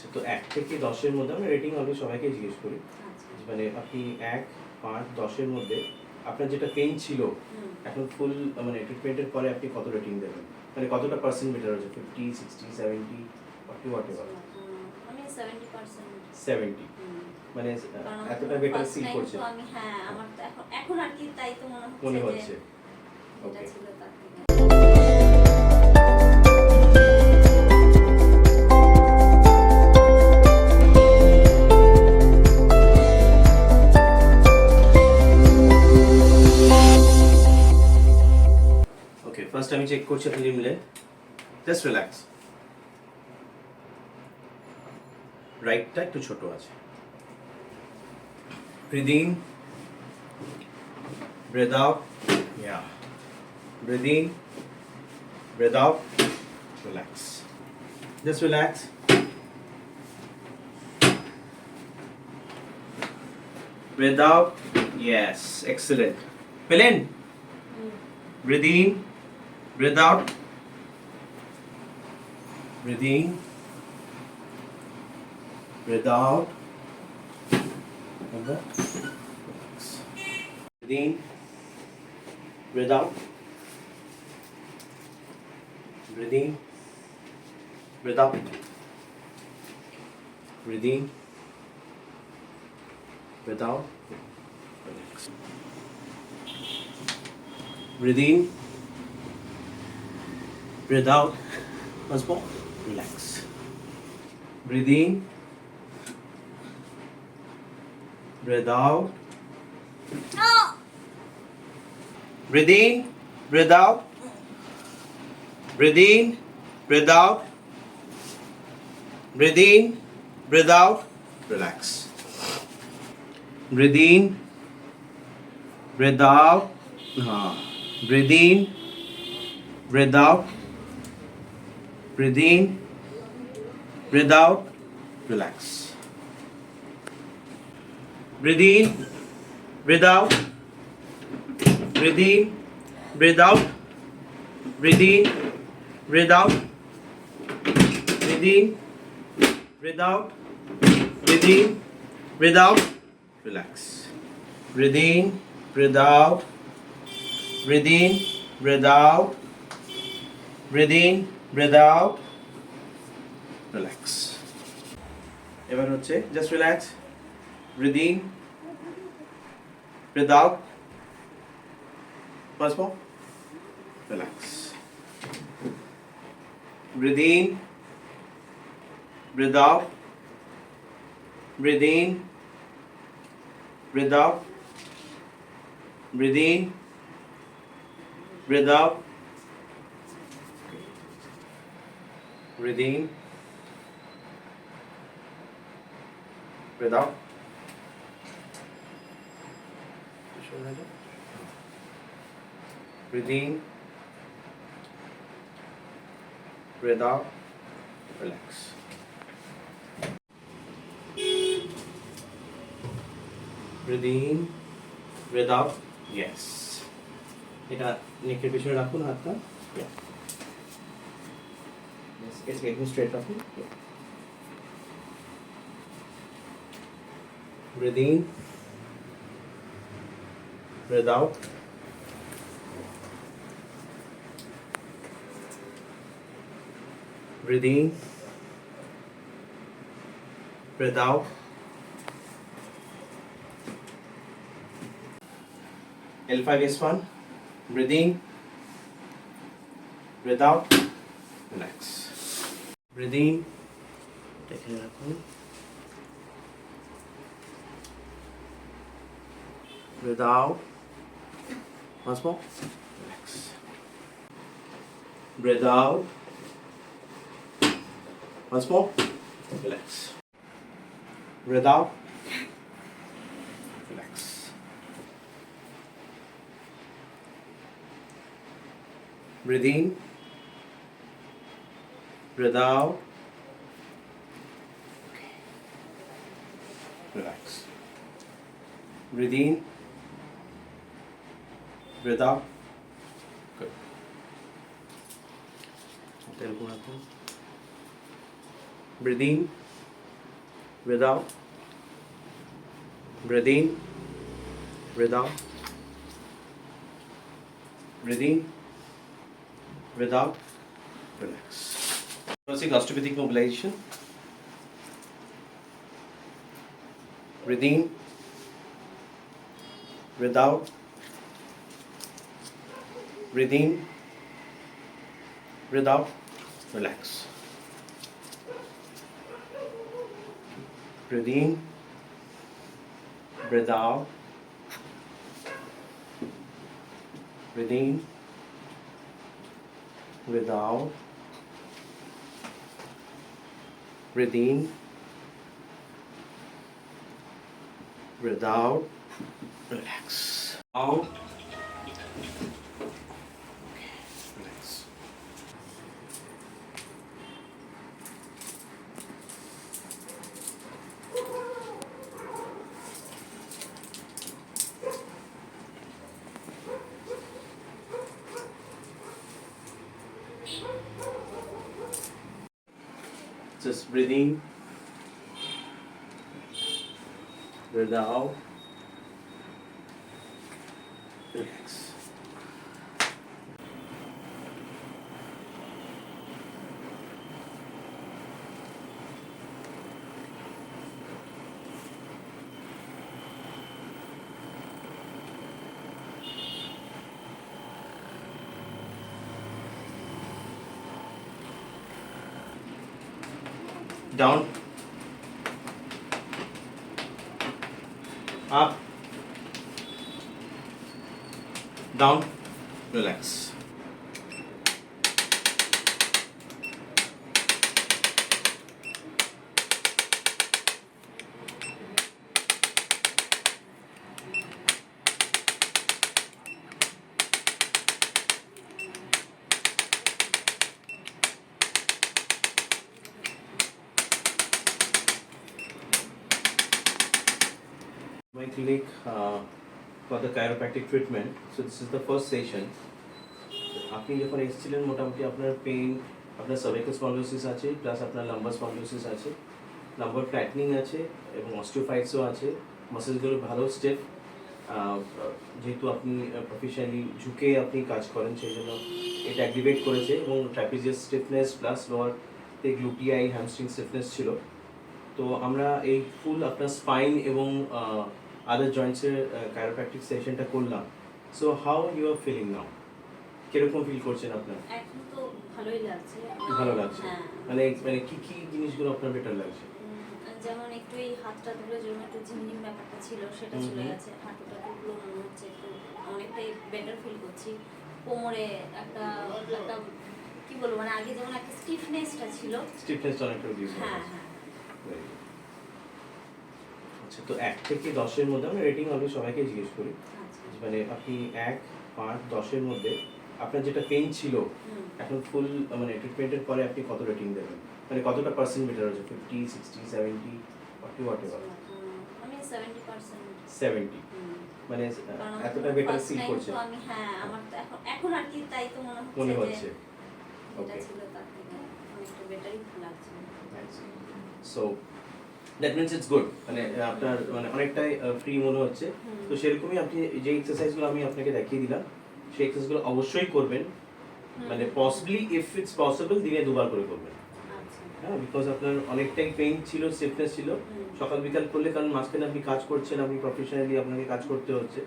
আচ্ছা, তো 1 থেকে 10 এর মধ্যে আমরা রেটিং অলরেডি সবাইকে জিজ্ঞেস করি, মানে আপনি 1, 5, 10 এর মধ্যে আপনার যেটা পেইন ছিল এখন ফুল মানে ট্রিটমেন্টের পরে আপনি কত রেটিং দেবেন, মানে কতটা পার্সেন্ট বেটার হয়েছে, 50, 60, 70, 40, হোয়াটএভার? আমি 70%। 70 মানে এতটা বেটার ফিল করছেন? আমি আমার তো এখন আর কি তাই তো মনে হচ্ছে। ওকে, ছিল তার থেকে। ওকে, ফার্স্ট আমি চেক করছি আপনি মিলে, জাস্ট রিল্যাক্স। রাইটটা একটু ছোট আছে। Breathe in, breathe out, yeah. Breathe in, breathe out, relax. Just relax. Breathe out, yes, excellent. Fill in. Breathe in, breathe out. Breathe in, breathe out. Okay. Breathe in, breathe out. Breathe in, breathe out. Breathe in, breathe out. Relax. Breathe in, breathe out. Once more. Relax. Breathe in, breathe out. Breathe in, breathe out. Breathe in, breathe out. Breathe in, breathe out. Relax. Breathe in, breathe out. Breathe in, breathe out. Breathe in, breathe out. Relax. Breathe in, breathe out. Breathe in, breathe out. Breathe in, breathe out. Breathe in, breathe out. Breathe in, breathe out. Relax. Breathe in, breathe out. Breathe in, breathe out. Breathe in, breathe out. Relax. এবার হচ্ছে just relax. Breathe in, breathe out. Once more. Relax. Breathe in, breathe out. Breathe in, breathe out. Breathe in, breathe out. Breathe in, breathe out. Breathe in, breathe out, relax. Breathe in, breathe out, yes. এটা নেকের পিছনে রাখুন হাতটা, yeah. Yes, it's getting straight রাখুন. Yeah. Breathe in, breathe out. Breathe in, breathe out. L5S1, breathe in, breathe out, relax. Breathe in, take it up. Breathe out. Once more, relax. Breathe out. Once more, relax. Breathe out, relax. Breathe in, breathe out. Okay. Relax. Breathe in, breathe out. Good. Breathe in, breathe out, breathe in, breathe out, breathe in, breathe out, relax. Basic osteopathic mobilization. Breathe in, breathe out, breathe in, breathe out, relax. Breathe in, breathe out, breathe in, breathe out, breathe in, breathe out, relax. Out. Relax. Just breathe in, breathe out, relax. Down, up, down, relax. My clinic for the chiropractic treatment. So this is the first session. আপনি যখন এসেছিলেন মোটামুটি আপনার pain, আপনার cervical spondylosis আছে, plus আপনার lumbar spondylosis আছে, lumbar flattening আছে এবং osteophytes-ও আছে, মাসেলসগুলো ভালো স্টেপ, যেহেতু আপনি প্রফেশনালি ঝুঁকে আপনি কাজ করেন সেই জন্য এটা অ্যাক্টিভেট করেছে এবং ট্র্যাপিজিয়াস স্টিফনেস প্লাস লোয়ারতে গ্লুটিআই হ্যামস্ট্রিং স্টিফনেস ছিল। তো আমরা এই ফুল আপনার স্পাইন এবং আদার জয়েন্টসের chiropractic সেশনটা করলাম। So how you are feeling now? কিরকম ফিল করছেন আপনার? এখন তো ভালোই লাগছে। ভালো লাগছে? হ্যাঁ। মানে কি জিনিসগুলো আপনার বেটার লাগছে? যেমন একটু এই হাতটা তুলে জন্য একটু ঝিমঝিম ব্যাপারটা ছিল সেটা চলে গেছে। হাঁটুটা টুকরো মনে হচ্ছে একটু অনেকটাই বেটার ফিল করছি। কোমরে একটা কি বলবো মানে আগে যেমন একটা স্টিফনেসটা ছিল, স্টিফনেসটা অনেকটা রিডিউস হয়েছে। হ্যাঁ হ্যাঁ। আচ্ছা, তো 1 থেকে 10 এর মধ্যে আমরা রেটিং আমি সবাইকে জিজ্ঞেস করি। আচ্ছা। মানে আপনি 1, 5, 10 এর মধ্যে আপনার যেটা পেইন ছিল এখন ফুল মানে ট্রিটমেন্টের পরে আপনি কত রেটিং দেবেন? মানে কতটা পার্সেন্ট বেটার হচ্ছে? 50, 60, 70, 40, হোয়াটএভার? আমি 70%। 70 মানে এতটা বেটার ফিল করছেন? আমি হ্যাঁ, আমার তো এখন আর কি তাই তো মনে হচ্ছে। ওকে, এটা ছিল তার থেকে অনেকটা বেটারই লাগছে। So that means it's good. মানে আপনার মানে অনেকটাই ফ্রি মনে হচ্ছে। তো সেরকমই আপনি যে এক্সারসাইজগুলো আমি আপনাকে দেখিয়ে দিলাম সেই এক্সারসাইজগুলো অবশ্যই করবেন। মানে পসিবলি ইফ ইটস পসিবল দিনে 2 বার করে করবেন। হ্যাঁ, বিকজ আপনার অনেকটাই পেইন ছিল, স্টিফনেস ছিল। সকাল বিকাল করলে, কারণ মাঝখানে আপনি কাজ করছেন, আপনি প্রফেশনালি আপনাকে কাজ করতে হচ্ছে,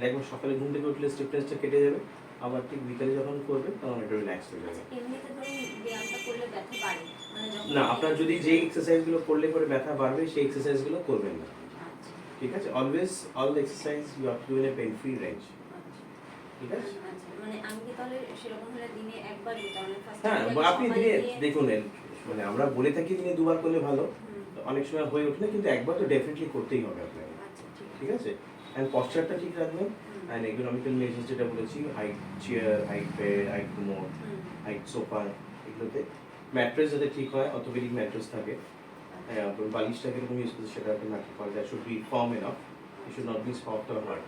একদম সকালে ঘুম থেকে উঠলে স্টিফনেসটা কেটে যাবে, আবার ঠিক বিকালে যখন করবেন তখন একটু রিল্যাক্স হয়ে যাবে। এমনিতে ধরুন ব্যায়ামটা করলে ব্যথা বাড়ে মানে যখন না, আপনার যদি যে এক্সারসাইজগুলো করলে পরে ব্যথা বাড়বে সেই এক্সারসাইজগুলো করবেন না। ঠিক আছে? Always all the exercise you have to do in a pain free range. ঠিক আছে? মানে আমি কি তাহলে সেরকম হলে দিনে একবার দিতে মানে ফার্স্ট হ্যাঁ, আপনি দিনে দেখুন, মানে আমরা বলে থাকি দিনে 2 বার করলে ভালো। অনেক সময় হয়ে ওঠে না, কিন্তু একবার তো ডেফিনেটলি করতেই হবে আপনাকে। ঠিক আছে? এন্ড পশ্চারটা ঠিক রাখবেন। এন্ড এরগোনমিক্যাল মেজার্স যেটা বলেছি, height chair, height bed, height commode, height sofa, এগুলোতে ম্যাট্রেস যাতে ঠিক হয়, অর্থোপেডিক ম্যাট্রেস থাকে। বালিশটা কিরকম ইউজ করছে সেটা আপনি ম্যাটার করে। That should be firm enough, it should not be soft or hard.